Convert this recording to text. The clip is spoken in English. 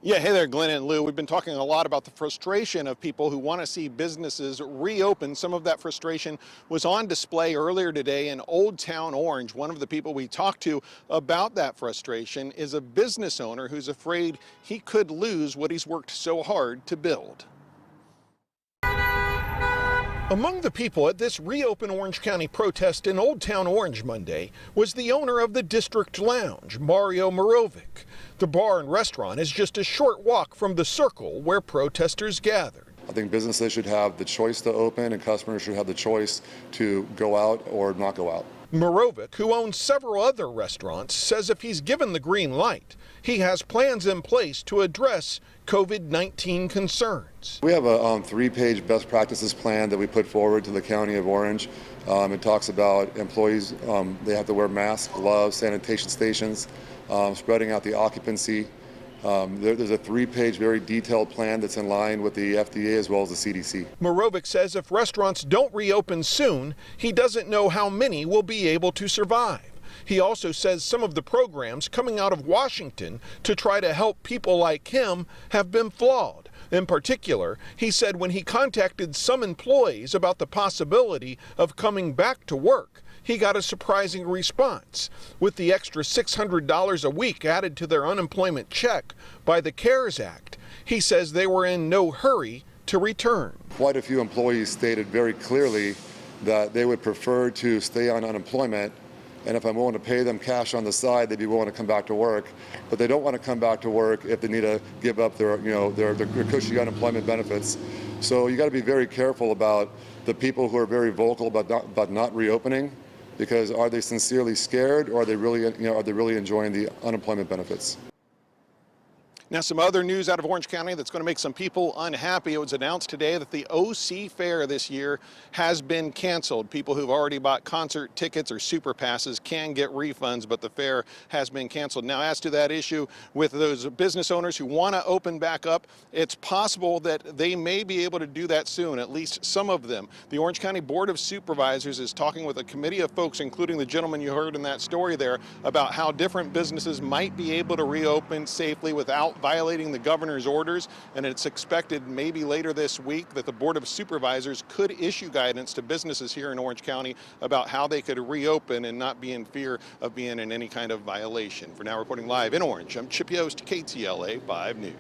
Yeah, hey there, Glenn and Lou. We've been talking a lot about the frustration of people who want to see businesses reopen. Some of that frustration was on display earlier today in Old Town Orange. One of the people we talked to about that frustration is a business owner who's afraid he could lose what he's worked so hard to build. Among the people at this Reopen Orange County protest in Old Town Orange Monday was the owner of the District Lounge, Mario Morovic. The bar and restaurant is just a short walk from the circle where protesters gathered. I think businesses should have the choice to open and customers should have the choice to go out or not go out. Morovic, who owns several other restaurants, says if he's given the green light, he has plans in place to address COVID-19 concerns. We have a 3-page best practices plan that we put forward to the County of Orange. It talks about employees, they have to wear masks, gloves, sanitation stations, spreading out the occupancy. There's a 3-page, very detailed plan that's in line with the FDA as well as the CDC. Morovic says if restaurants don't reopen soon, he doesn't know how many will be able to survive. He also says some of the programs coming out of Washington to try to help people like him have been flawed. In particular, he said when he contacted some employees about the possibility of coming back to work, he got a surprising response. With the extra $600 a week added to their unemployment check by the CARES Act, he says they were in no hurry to return. Quite a few employees stated very clearly that they would prefer to stay on unemployment, and if I'm willing to pay them cash on the side, they'd be willing to come back to work. But they don't want to come back to work if they need to give up their cushy unemployment benefits. So you got to be very careful about the people who are very vocal about not reopening, because are they sincerely scared, or are they really enjoying the unemployment benefits? Now, some other news out of Orange County that's going to make some people unhappy. It was announced today that the OC Fair this year has been canceled. People who've already bought concert tickets or super passes can get refunds, but the fair has been canceled. Now, as to that issue with those business owners who want to open back up, it's possible that they may be able to do that soon, at least some of them. The Orange County Board of Supervisors is talking with a committee of folks, including the gentleman you heard in that story there, about how different businesses might be able to reopen safely without violating the governor's orders, and it's expected maybe later this week that the Board of Supervisors could issue guidance to businesses here in Orange County about how they could reopen and not be in fear of being in any kind of violation. For now, reporting live in Orange, I'm Chip Yost, KTLA 5 News.